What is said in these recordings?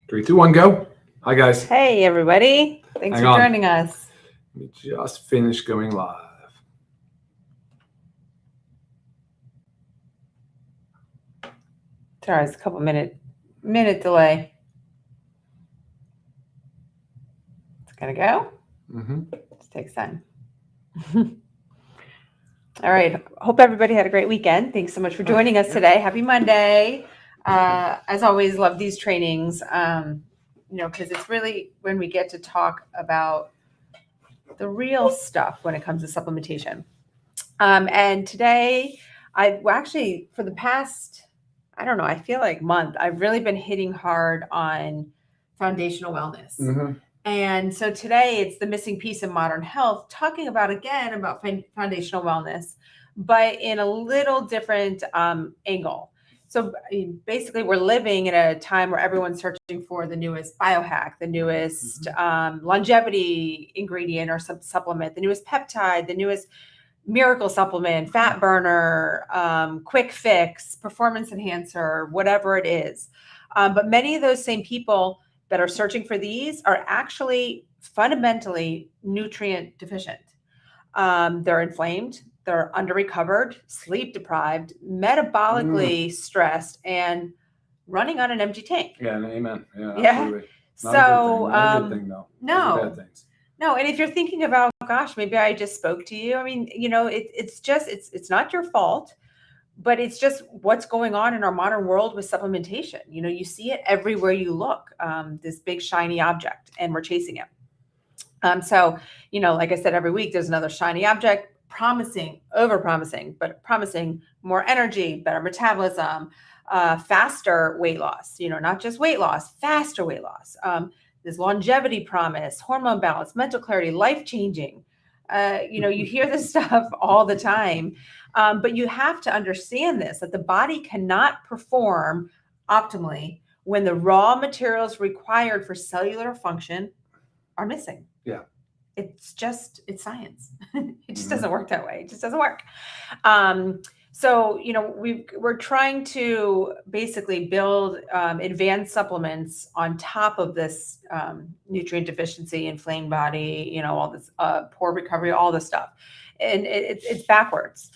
3, 2, 1, go. Hi, guys. Hey, everybody. Thanks for joining us. We just finished going live. Sorry, it's a couple minute delay. It's gonna go. Just takes time. All right. Hope everybody had a great weekend. Thanks so much for joining us today. Happy Monday. As always, love these trainings. Because it's really when we get to talk about the real stuff when it comes to supplementation. And today, for the past, I feel like month, I've really been hitting hard on foundational wellness. And so today it's the missing piece in modern health, talking about foundational wellness, but in a little different angle. So basically we're living in a time where everyone's searching for the newest biohack, the newest longevity ingredient or supplement, the newest peptide, the newest miracle supplement, fat burner, quick fix, performance enhancer, whatever it is. But many of those same people that are searching for these are actually fundamentally nutrient deficient. They're inflamed, they're under-recovered, sleep-deprived, metabolically stressed, and running on an empty tank. Yeah, amen. Yeah, absolutely. Not a good thing, though. No. Those are bad things. No, and if you're thinking about, gosh, maybe I just spoke to you. I mean, it's not your fault, but it's just what's going on in our modern world with supplementation. You see it everywhere you look, this big shiny object, and we're chasing it. So, like I said, every week there's another shiny object, over-promising, but promising more energy, better metabolism, faster weight loss, not just weight loss, faster weight loss. This longevity promise, hormone balance, mental clarity, life-changing. You hear this stuff all the time, but you have to understand that the body cannot perform optimally when the raw materials required for cellular function are missing. Yeah. It's science. It just doesn't work that way. It just doesn't work. So, we're trying to basically build advanced supplements on top of this nutrient deficiency, inflamed body, all this poor recovery, all this stuff. And it's backwards.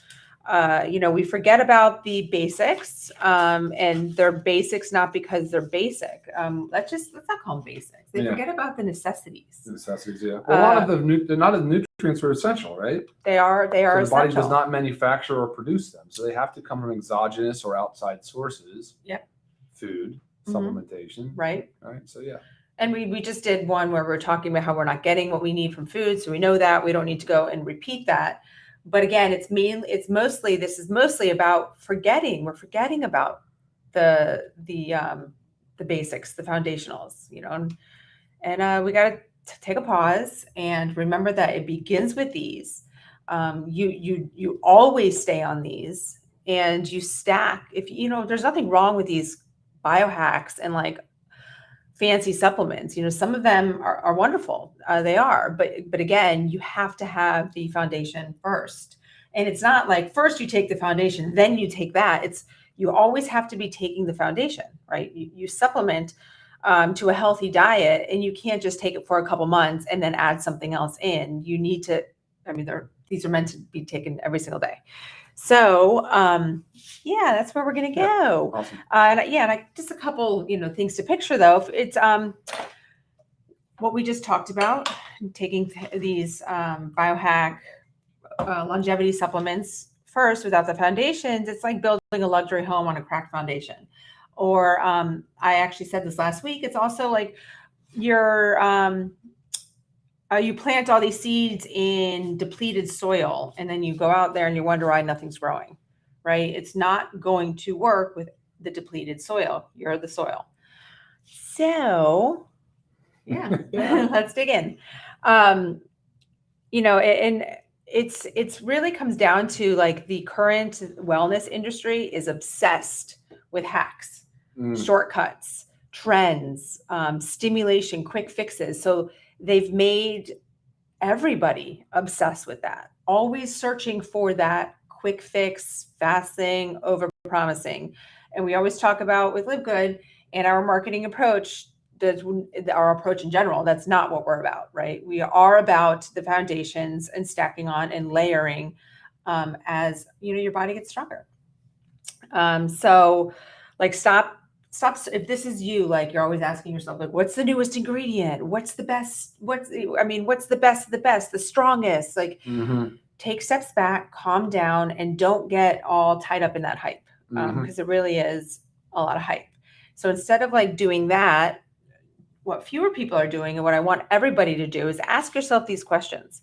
We forget about the basics, and they're basics not because they're basic. Let's not call them basics. They forget about the necessities. The necessities, yeah. Well, a lot of the nutrients are essential, right? They are so essential. The body does not manufacture or produce them, so they have to come from exogenous or outside sources. Yep. Food, supplementation. Right. So yeah. And we just did one where we're talking about how we're not getting what we need from food, so we know that we don't need to go and repeat that. But again, this is mostly about forgetting. We're forgetting about the basics, the foundationals, and we got to take a pause and remember that it begins with these. You always stay on these, and you stack. If there's nothing wrong with these biohacks and like fancy supplements. Some of them are wonderful. They are, but again, you have to have the foundation first. And it's not like first you take the foundation, then you take that. You always have to be taking the foundation, right? You supplement to a healthy diet, and you can't just take it for a couple months and then add something else in. You need to, these are meant to be taken every single day. So, that's where we're going to go. Awesome. And just a couple, things to picture though. It's, what we just talked about, taking these, biohack, longevity supplements first without the foundations. It's like building a luxury home on a cracked foundation. Or, I actually said this last week. It's also like you plant all these seeds in depleted soil, and then you go out there and you wonder why nothing's growing, right? It's not going to work with the depleted soil. You're the soil. So, let's dig in. And it's really comes down to like the current wellness industry is obsessed with hacks, shortcuts, trends, stimulation, quick fixes. So they've made everybody obsessed with that, always searching for that quick fix, fast thing, over promising. And we always talk about with LiveGood and our marketing approach, our approach in general. That's not what we're about, right? We are about the foundations and stacking on and layering as your body gets stronger. So like stop. If this is you, like you're always asking yourself, like, what's the newest ingredient? What's the best? What's the best of the best, the strongest? Like, take steps back, calm down, and don't get all tied up in that hype, because it really is a lot of hype. So instead of like doing that, what fewer people are doing, and what I want everybody to do, is ask yourself these questions.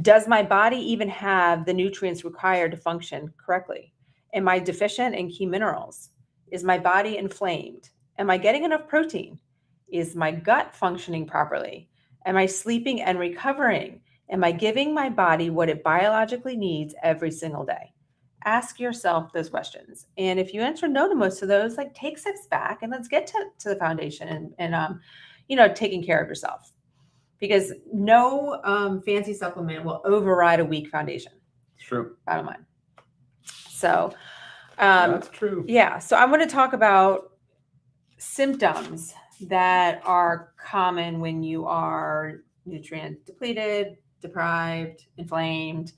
Does my body even have the nutrients required to function correctly? Am I deficient in key minerals? Is my body inflamed? Am I getting enough protein? Is my gut functioning properly? Am I sleeping and recovering? Am I giving my body what it biologically needs every single day? Ask yourself those questions. And if you answer no to most of those, like, take steps back and let's get to the foundation and taking care of yourself. Because no fancy supplement will override a weak foundation. True. Bottom line. So that's true. Yeah. So I'm going to talk about symptoms that are common when you are nutrient depleted, deprived, inflamed,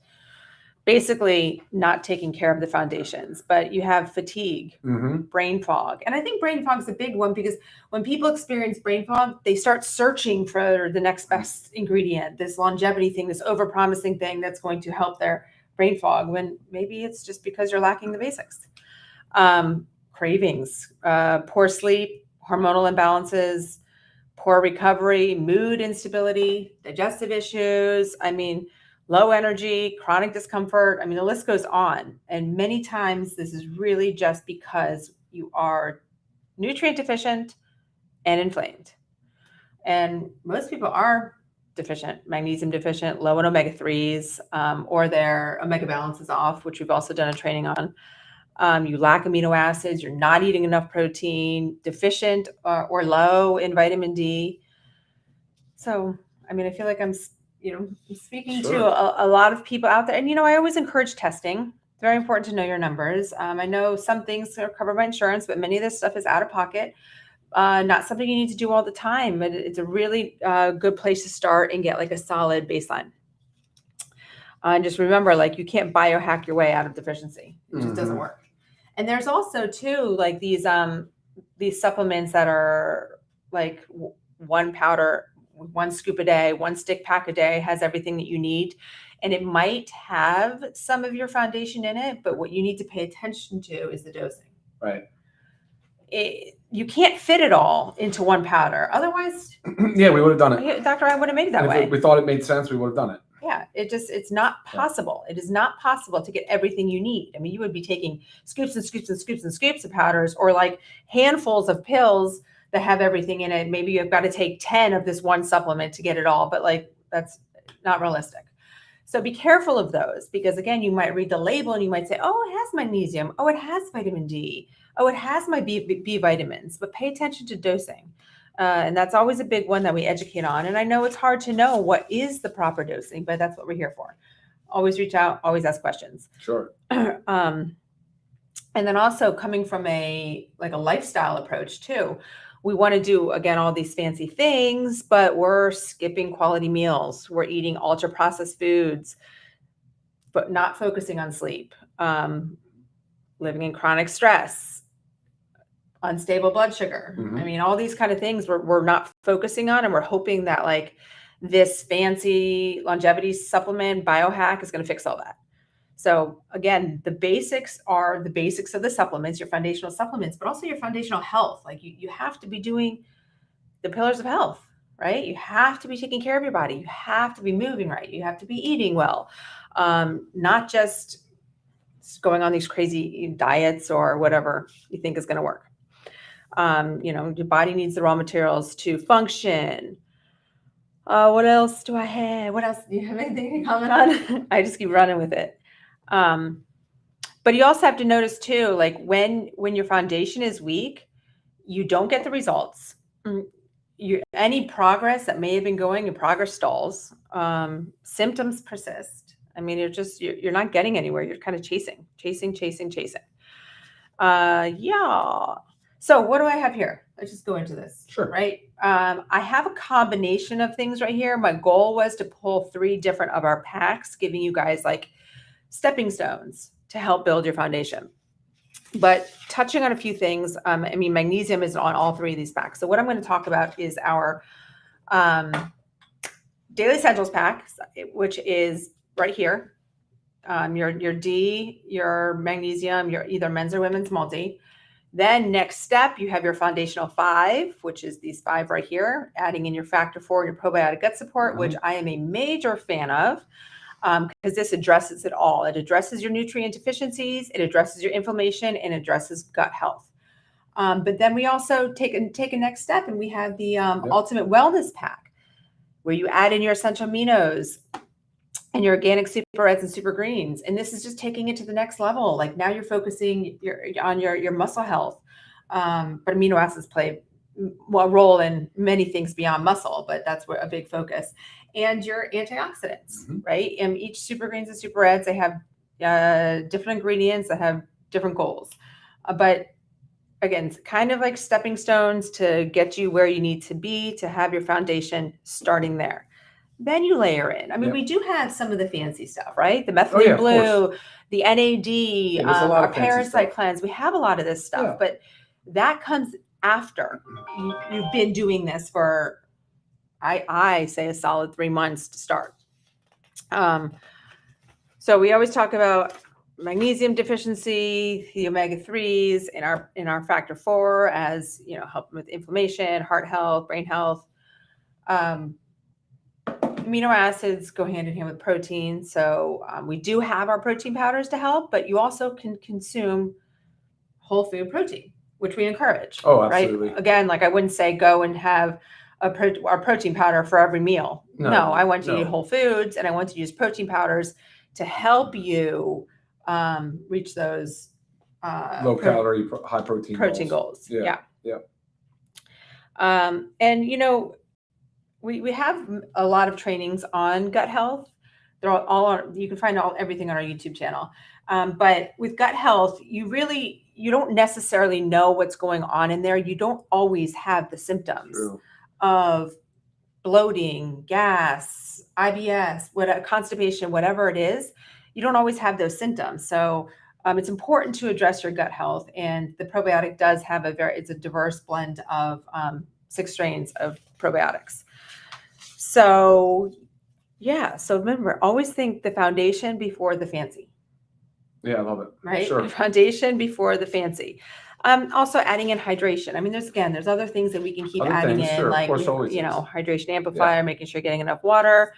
basically not taking care of the foundations. But you have fatigue, brain fog. And I think brain fog is a big one, because when people experience brain fog, they start searching for the next best ingredient, this longevity thing, this overpromising thing that's going to help their brain fog, when maybe it's just because you're lacking the basics. Cravings, poor sleep, hormonal imbalances, poor recovery, mood instability, digestive issues. Low energy, chronic discomfort. The list goes on. And many times this is really just because you are nutrient deficient and inflamed. And most people are deficient, magnesium deficient, low in omega-3s, or their omega balance is off, which we've also done a training on. You lack amino acids, you're not eating enough protein, deficient or low in vitamin D. So, I feel like I'm speaking to a lot of people out there. And, I always encourage testing. It's very important to know your numbers. I know some things are covered by insurance, but many of this stuff is out of pocket. Not something you need to do all the time, but it's a really good place to start and get like a solid baseline. And just remember, like, you can't biohack your way out of deficiency. It just doesn't work. And there's also too, like these supplements that are like one powder, one scoop a day, one stick pack a day, has everything that you need. And it might have some of your foundation in it, but what you need to pay attention to is the dosing. Right. You can't fit it all into one powder. Otherwise, yeah, we would have done it. Dr. I would have made it that way. If we thought it made sense, we would have done it. Yeah, it's not possible. It is not possible to get everything you need. You would be taking scoops and scoops and scoops and scoops of powders, or like handfuls of pills that have everything in it. Maybe you've got to take 10 of this one supplement to get it all, but like, that's not realistic. So be careful of those, because again, you might read the label and you might say, oh, it has magnesium. Oh, it has vitamin D. Oh, it has my B vitamins, but pay attention to dosing. And that's always a big one that we educate on. And I know it's hard to know what is the proper dosing, but that's what we're here for. Always reach out, always ask questions. Sure. And then also coming from a lifestyle approach too, we want to do, again, all these fancy things, but we're skipping quality meals. We're eating ultra processed foods, but not focusing on sleep, living in chronic stress, unstable blood sugar. All these kind of things we're not focusing on, and we're hoping that like this fancy longevity supplement biohack is going to fix all that. So again, the basics are the basics of the supplements, your foundational supplements, but also your foundational health. Like you have to be doing the pillars of health, right? You have to be taking care of your body. You have to be moving right. You have to be eating well, not just going on these crazy diets or whatever you think is going to work. Your body needs the raw materials to function. What else do I have? What else? Do you have anything to comment on? I just keep running with it. But you also have to notice too, like when your foundation is weak, you don't get the results. Any progress that may have been going, your progress stalls. Symptoms persist. You're not getting anywhere. You're kind of chasing. So what do I have here? Let's just go into this. Sure. Right. I have a combination of things right here. My goal was to pull 3 different of our packs, giving you guys like stepping stones to help build your foundation. But touching on a few things, magnesium is on all 3 of these packs. So what I'm going to talk about is our Daily Essentials pack, which is right here. Your D, your magnesium, your either men's or women's multi. Then next step, you have your foundational 5, which is these 5 right here, adding in your factor 4 and your probiotic gut support, which I am a major fan of because this addresses it all. It addresses your nutrient deficiencies, it addresses your inflammation, and addresses gut health. But then we also take a next step, and we have the Ultimate Wellness Pack, where you add in your essential aminos and your organic super reds and super greens. And this is just taking it to the next level. Like now you're focusing on your muscle health. But amino acids play a role in many things beyond muscle, but that's where a big focus. And your antioxidants, right? And each super greens and super reds, they have different ingredients that have different goals. But again, it's kind of like stepping stones to get you where you need to be to have your foundation starting there. Then you layer in. We do have some of the fancy stuff, right? The methylene blue, the NAD, our parasite cleanse. We have a lot of this stuff, but that comes after you've been doing this for, I say, a solid 3 months to start. So we always talk about magnesium deficiency, the omega-3s in our factor 4 as, helping with inflammation, heart health, brain health. Amino acids go hand in hand with protein. So we do have our protein powders to help, but you also can consume whole food protein, which we encourage. Oh, absolutely. Right? Again, like I wouldn't say go and have our protein powder for every meal. No, I want to eat whole foods, and I want to use protein powders to help you reach those low calorie, high protein goals. Yeah. And we have a lot of trainings on gut health. They're you can find everything on our YouTube channel. But with gut health, you don't necessarily know what's going on in there. You don't always have the symptoms of bloating, gas, IBS, constipation, whatever it is. You don't always have those symptoms. So it's important to address your gut health. And the probiotic does have it's a diverse blend of 6 strains of probiotics. So remember, always think the foundation before the fancy. Yeah, I love it. Right? Sure. Foundation before the fancy. Also adding in hydration. There's other things that we can keep adding in, sure. like, hydration amplifier, making sure you're getting enough water.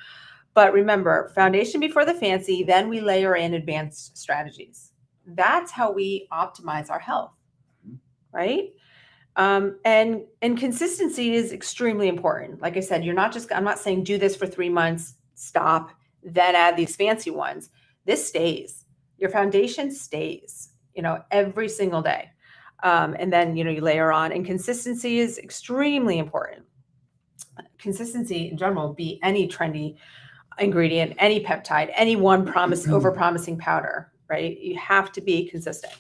But remember, foundation before the fancy, then we layer in advanced strategies. That's how we optimize our health, right? And consistency is extremely important. Like I said, I'm not saying do this for 3 months, stop, then add these fancy ones. This stays. Your foundation stays, every single day. And then, you layer on, and consistency is extremely important. Consistency in general, be any trendy ingredient, any peptide, any one over-promising powder, right? You have to be consistent.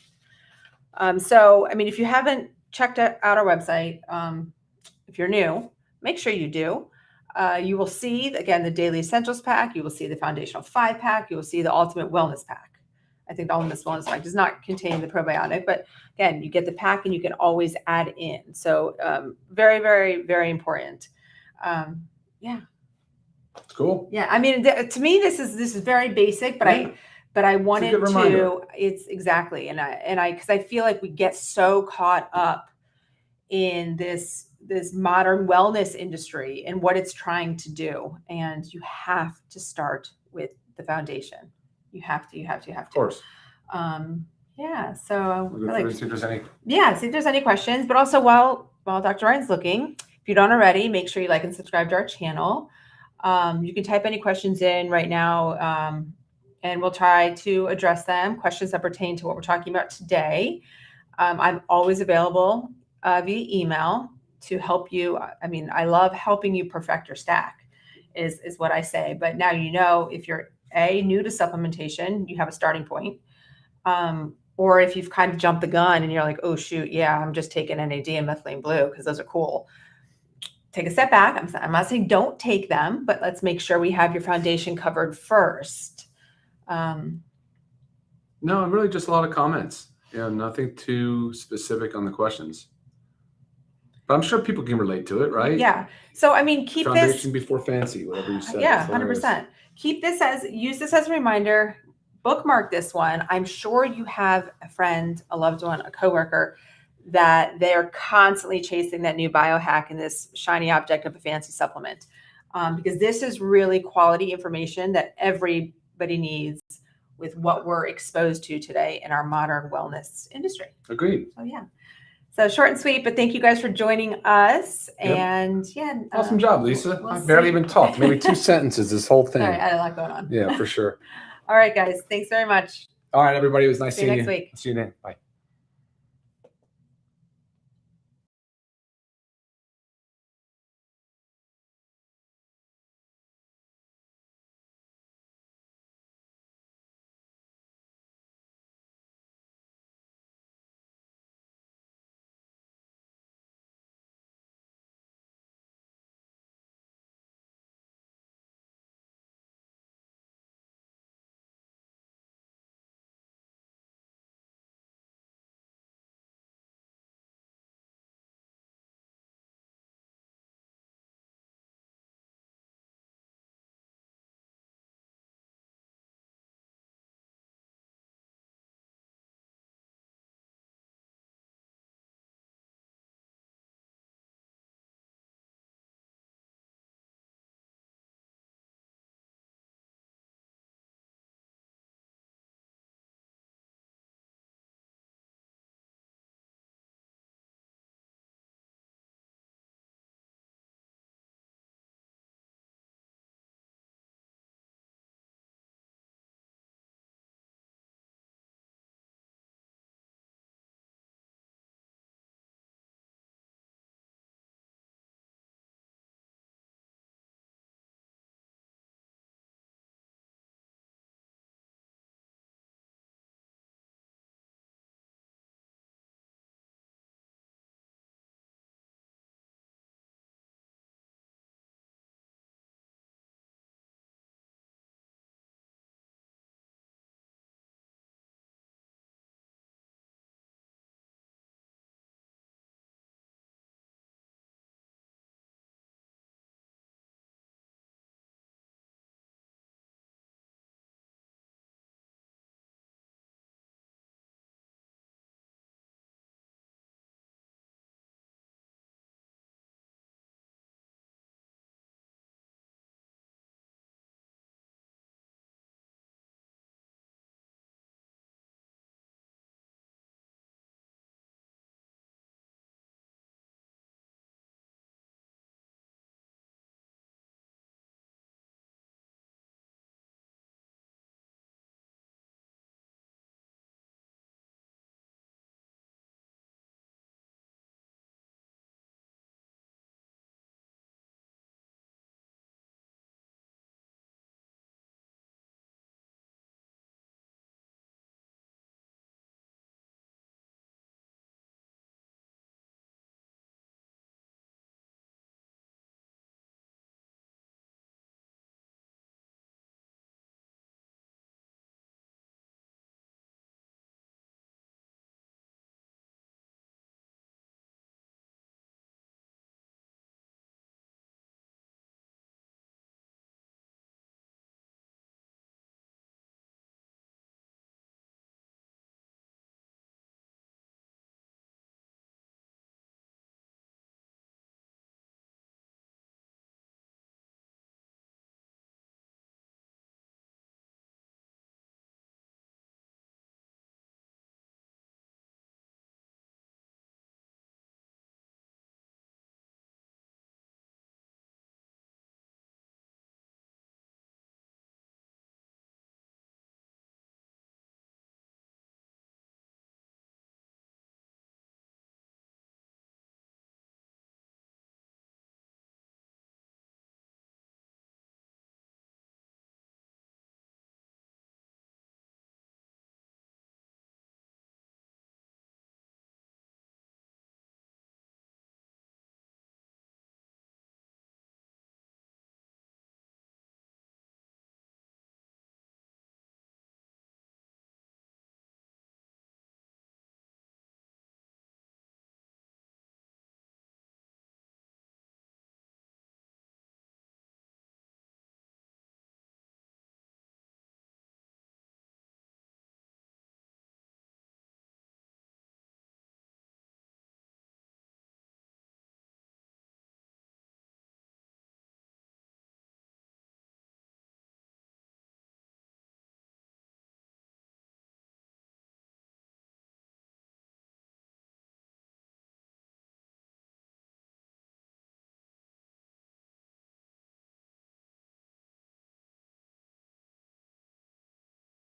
So, if you haven't checked out our website, if you're new, make sure you do. You will see, again, the Daily Essentials Pack. You will see the Foundational 5 Pack. You will see the Ultimate Wellness Pack. I think the Ultimate Wellness Pack does not contain the probiotic, but again, you get the pack and you can always add in. So very, very, very important. Cool. Yeah, to me, this is very basic, but I wanted to. It's exactly, and I because I feel like we get so caught up in this modern wellness industry and what it's trying to do, and you have to start with the foundation. You have to. Of course. So see if there's any questions, but also while Dr. Ryan's looking, if you don't already, make sure you like and subscribe to our channel. You can type any questions in right now, and we'll try to address them. Questions that pertain to what we're talking about today. I'm always available via email to help you. I love helping you perfect your stack, is what I say. But now if you're new to supplementation, you have a starting point. or if you've kind of jumped the gun and you're like, oh shoot, yeah, I'm just taking NAD and methylene blue because those are cool. Take a step back. I'm not saying don't take them, but let's make sure we have your foundation covered first. No, really just a lot of comments. Yeah, nothing too specific on the questions. But I'm sure people can relate to it, right? Yeah. So, I mean, keep Foundation this. before fancy, whatever you said. Yeah, 100%. Use this as a reminder. Bookmark this one. I'm sure you have a friend, a loved one, a coworker that they're constantly chasing that new biohack and this shiny object of a fancy supplement. Because this is really quality information that everybody needs with what we're exposed to today in our modern wellness industry. Agreed. So, yeah. So short and sweet, but thank you guys for joining us. Yep. And yeah. Awesome job, Lisa. We'll I barely see. even talked. Maybe 2 sentences this whole thing. Sorry, I had a lot going on. Yeah, for sure. All right, guys. Thanks very much. All right, everybody. It was nice See you seeing next you. week. See you then. Bye.